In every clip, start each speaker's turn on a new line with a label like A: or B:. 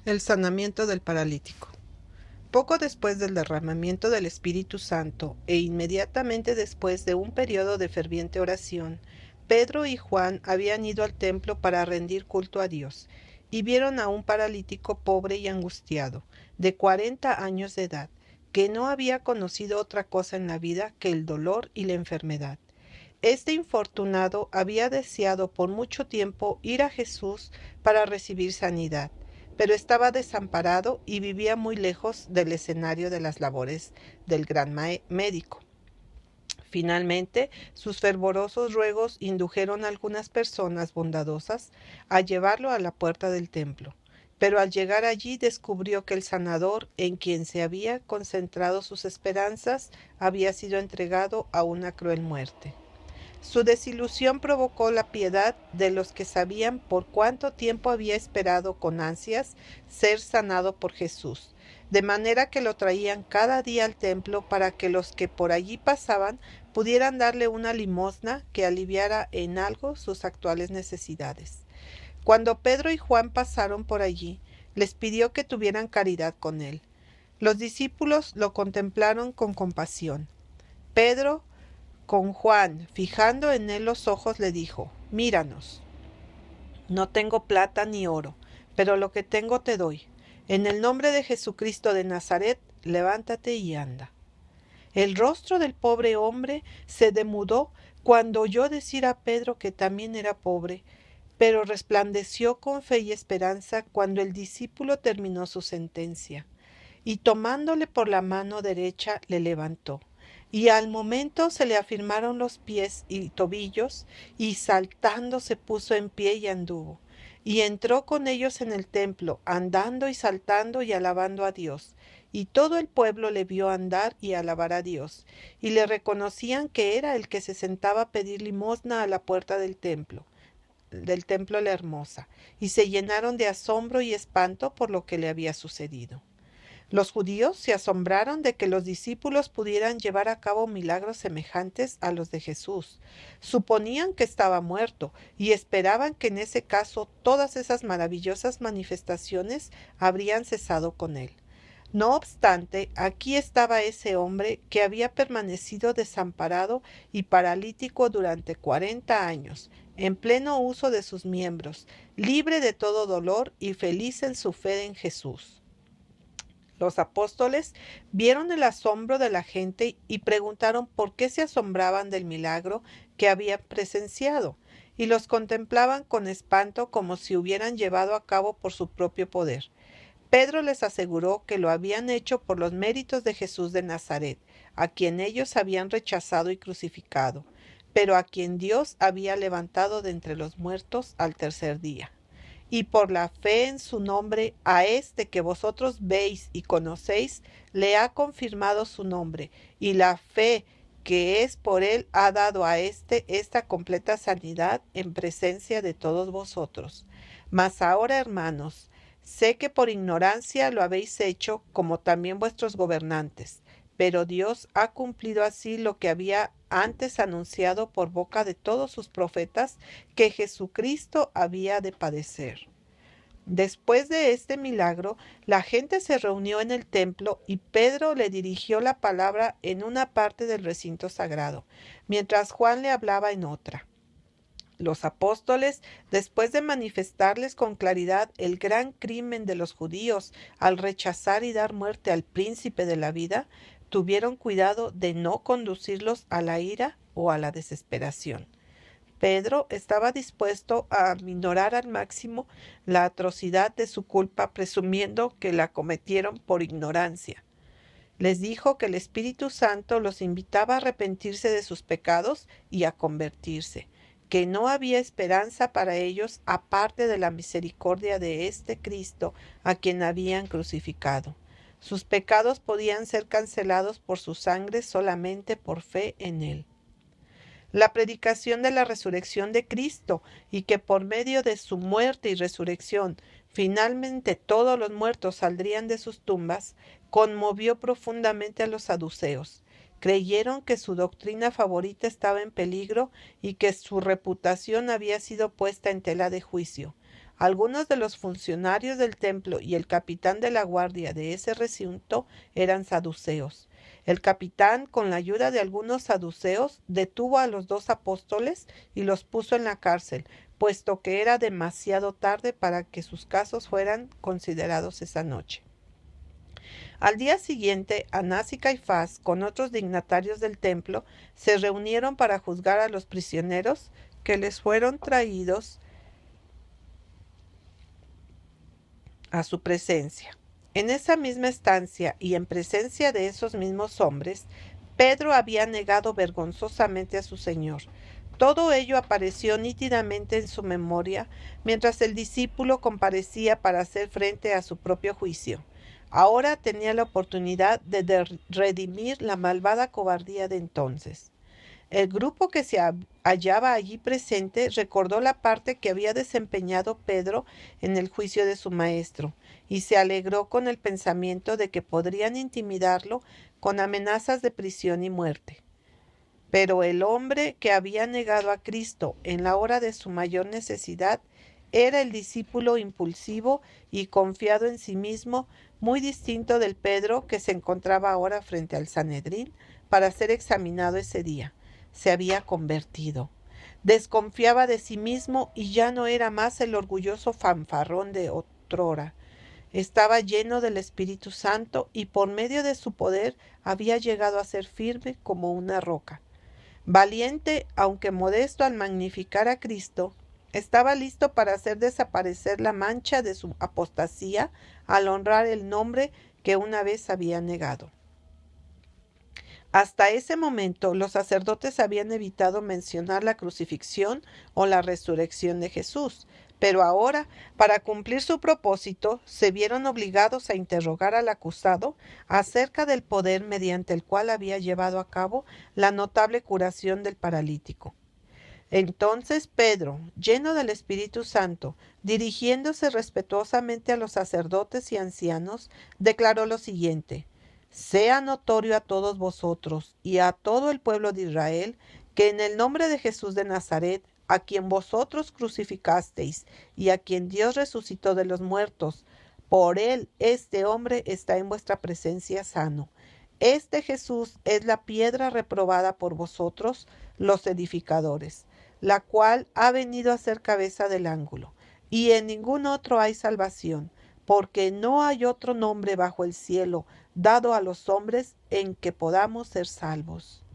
A: El sanamiento del paralítico. Poco después del derramamiento del Espíritu Santo e inmediatamente después de un periodo de ferviente oración, Pedro y Juan habían ido al templo para rendir culto a Dios, y vieron a un paralítico pobre y angustiado, de 40 años de edad, que no había conocido otra cosa en la vida que el dolor y la enfermedad. Este infortunado había deseado por mucho tiempo ir a Jesús para recibir sanidad, pero estaba desamparado y vivía muy lejos del escenario de las labores del gran médico. Finalmente, sus fervorosos ruegos indujeron a algunas personas bondadosas a llevarlo a la puerta del templo. Pero al llegar allí descubrió que el sanador, en quien se había concentrado sus esperanzas, había sido entregado a una cruel muerte. Su desilusión provocó la piedad de los que sabían por cuánto tiempo había esperado con ansias ser sanado por Jesús, de manera que lo traían cada día al templo para que los que por allí pasaban pudieran darle una limosna que aliviara en algo sus actuales necesidades. Cuando Pedro y Juan pasaron por allí, les pidió que tuvieran caridad con él. Los discípulos lo contemplaron con compasión. Pedro, con Juan, fijando en él los ojos, le dijo: Míranos. No tengo plata ni oro, pero lo que tengo te doy. En el nombre de Jesucristo de Nazaret, levántate y anda. El rostro del pobre hombre se demudó cuando oyó decir a Pedro que también era pobre, pero resplandeció con fe y esperanza cuando el discípulo terminó su sentencia, y tomándole por la mano derecha le levantó. Y al momento se le afirmaron los pies y tobillos, y saltando se puso en pie y anduvo. Y entró con ellos en el templo, andando y saltando y alabando a Dios. Y todo el pueblo le vio andar y alabar a Dios, y le reconocían que era el que se sentaba a pedir limosna a la puerta del templo La Hermosa, y se llenaron de asombro y espanto por lo que le había sucedido. Los judíos se asombraron de que los discípulos pudieran llevar a cabo milagros semejantes a los de Jesús. Suponían que estaba muerto y esperaban que en ese caso todas esas maravillosas manifestaciones habrían cesado con él. No obstante, aquí estaba ese hombre que había permanecido desamparado y paralítico durante 40 años, en pleno uso de sus miembros, libre de todo dolor y feliz en su fe en Jesús. Los apóstoles vieron el asombro de la gente y preguntaron por qué se asombraban del milagro que habían presenciado, y los contemplaban con espanto como si hubieran llevado a cabo por su propio poder. Pedro les aseguró que lo habían hecho por los méritos de Jesús de Nazaret, a quien ellos habían rechazado y crucificado, pero a quien Dios había levantado de entre los muertos al tercer día. Y por la fe en su nombre, a este que vosotros veis y conocéis, le ha confirmado su nombre, y la fe que es por él ha dado a éste esta completa sanidad en presencia de todos vosotros. Mas ahora, hermanos, sé que por ignorancia lo habéis hecho, como también vuestros gobernantes, pero Dios ha cumplido así lo que había antes anunciado por boca de todos sus profetas, que Jesucristo había de padecer. Después de este milagro, la gente se reunió en el templo y Pedro le dirigió la palabra en una parte del recinto sagrado, mientras Juan le hablaba en otra. Los apóstoles, después de manifestarles con claridad el gran crimen de los judíos al rechazar y dar muerte al príncipe de la vida, tuvieron cuidado de no conducirlos a la ira o a la desesperación. Pedro estaba dispuesto a minorar al máximo la atrocidad de su culpa, presumiendo que la cometieron por ignorancia. Les dijo que el Espíritu Santo los invitaba a arrepentirse de sus pecados y a convertirse, que no había esperanza para ellos aparte de la misericordia de este Cristo a quien habían crucificado. Sus pecados podían ser cancelados por su sangre solamente por fe en él. La predicación de la resurrección de Cristo, y que por medio de su muerte y resurrección finalmente todos los muertos saldrían de sus tumbas, conmovió profundamente a los saduceos. Creyeron que su doctrina favorita estaba en peligro y que su reputación había sido puesta en tela de juicio. Algunos de los funcionarios del templo y el capitán de la guardia de ese recinto eran saduceos. El capitán, con la ayuda de algunos saduceos, detuvo a los 2 apóstoles y los puso en la cárcel, puesto que era demasiado tarde para que sus casos fueran considerados esa noche. Al día siguiente, Anás y Caifás, con otros dignatarios del templo, se reunieron para juzgar a los prisioneros que les fueron traídos a su presencia. En esa misma estancia y en presencia de esos mismos hombres, Pedro había negado vergonzosamente a su Señor. Todo ello apareció nítidamente en su memoria mientras el discípulo comparecía para hacer frente a su propio juicio. Ahora tenía la oportunidad de redimir la malvada cobardía de entonces. El grupo que se hallaba allí presente recordó la parte que había desempeñado Pedro en el juicio de su maestro, y se alegró con el pensamiento de que podrían intimidarlo con amenazas de prisión y muerte. Pero el hombre que había negado a Cristo en la hora de su mayor necesidad era el discípulo impulsivo y confiado en sí mismo, muy distinto del Pedro que se encontraba ahora frente al Sanedrín para ser examinado ese día. Se había convertido. Desconfiaba de sí mismo y ya no era más el orgulloso fanfarrón de otrora. Estaba lleno del Espíritu Santo y por medio de su poder había llegado a ser firme como una roca. Valiente, aunque modesto al magnificar a Cristo, estaba listo para hacer desaparecer la mancha de su apostasía al honrar el nombre que una vez había negado. Hasta ese momento, los sacerdotes habían evitado mencionar la crucifixión o la resurrección de Jesús, pero ahora, para cumplir su propósito, se vieron obligados a interrogar al acusado acerca del poder mediante el cual había llevado a cabo la notable curación del paralítico. Entonces Pedro, lleno del Espíritu Santo, dirigiéndose respetuosamente a los sacerdotes y ancianos, declaró lo siguiente: sea notorio a todos vosotros y a todo el pueblo de Israel que en el nombre de Jesús de Nazaret, a quien vosotros crucificasteis y a quien Dios resucitó de los muertos, por él este hombre está en vuestra presencia sano. Este Jesús es la piedra reprobada por vosotros, los edificadores, la cual ha venido a ser cabeza del ángulo, y en ningún otro hay salvación, porque no hay otro nombre bajo el cielo dado a los hombres en que podamos ser salvos.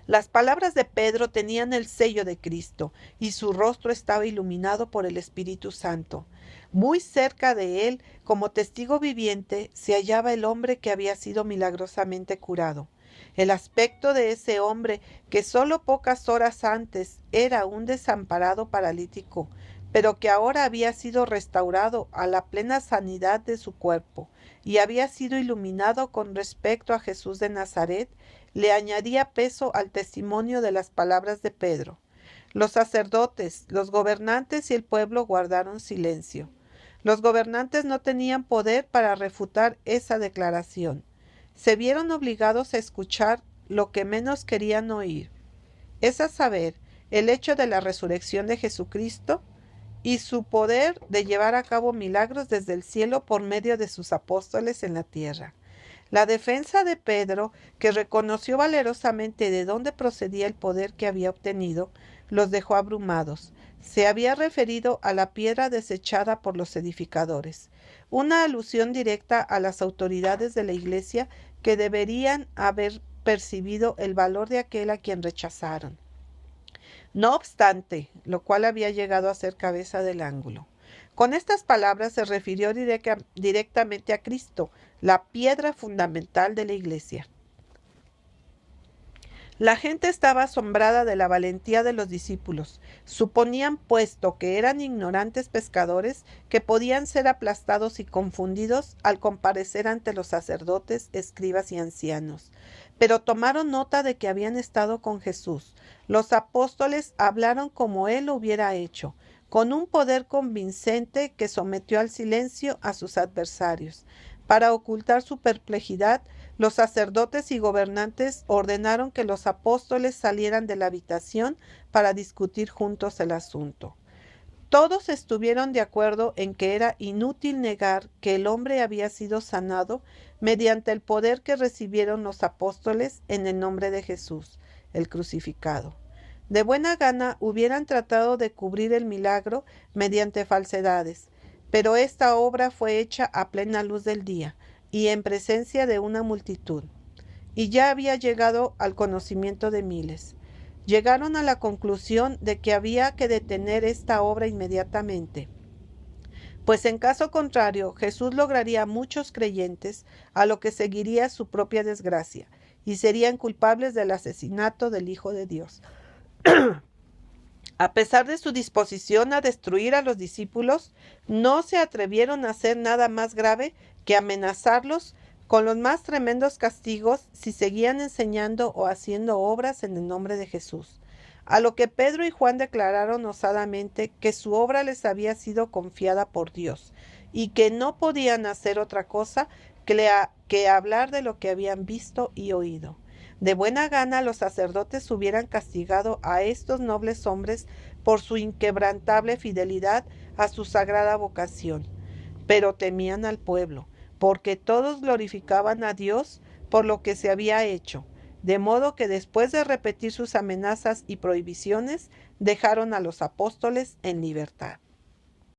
A: Las palabras de Pedro tenían el sello de Cristo, y su rostro estaba iluminado por el Espíritu Santo. Muy cerca de él, como testigo viviente, se hallaba el hombre que había sido milagrosamente curado. El aspecto de ese hombre, que solo pocas horas antes era un desamparado paralítico, pero que ahora había sido restaurado a la plena sanidad de su cuerpo y había sido iluminado con respecto a Jesús de Nazaret, le añadía peso al testimonio de las palabras de Pedro. Los sacerdotes, los gobernantes y el pueblo guardaron silencio. Los gobernantes no tenían poder para refutar esa declaración. Se vieron obligados a escuchar lo que menos querían oír, es a saber, el hecho de la resurrección de Jesucristo y su poder de llevar a cabo milagros desde el cielo por medio de sus apóstoles en la tierra. La defensa de Pedro, que reconoció valerosamente de dónde procedía el poder que había obtenido, los dejó abrumados. Se había referido a la piedra desechada por los edificadores, una alusión directa a las autoridades de la Iglesia que deberían haber percibido el valor de aquel a quien rechazaron. No obstante, lo cual había llegado a ser cabeza del ángulo. Con estas palabras se refirió directamente a Cristo, la piedra fundamental de la Iglesia. La gente estaba asombrada de la valentía de los discípulos. Suponían, puesto que eran ignorantes pescadores, que podían ser aplastados y confundidos al comparecer ante los sacerdotes, escribas y ancianos. Pero tomaron nota de que habían estado con Jesús. Los apóstoles hablaron como él lo hubiera hecho, con un poder convincente que sometió al silencio a sus adversarios. Para ocultar su perplejidad, los sacerdotes y gobernantes ordenaron que los apóstoles salieran de la habitación para discutir juntos el asunto. Todos estuvieron de acuerdo en que era inútil negar que el hombre había sido sanado mediante el poder que recibieron los apóstoles en el nombre de Jesús, el crucificado. De buena gana hubieran tratado de cubrir el milagro mediante falsedades, pero esta obra fue hecha a plena luz del día y en presencia de una multitud, y ya había llegado al conocimiento de miles. Llegaron a la conclusión de que había que detener esta obra inmediatamente, pues en caso contrario Jesús lograría muchos creyentes, a lo que seguiría su propia desgracia, y serían culpables del asesinato del Hijo de Dios. A pesar de su disposición a destruir a los discípulos, no se atrevieron a hacer nada más grave que amenazarlos con los más tremendos castigos si seguían enseñando o haciendo obras en el nombre de Jesús. A lo que Pedro y Juan declararon osadamente que su obra les había sido confiada por Dios y que no podían hacer otra cosa que hablar de lo que habían visto y oído. De buena gana los sacerdotes hubieran castigado a estos nobles hombres por su inquebrantable fidelidad a su sagrada vocación, pero temían al pueblo, porque todos glorificaban a Dios por lo que se había hecho, de modo que después de repetir sus amenazas y prohibiciones, dejaron a los apóstoles en libertad.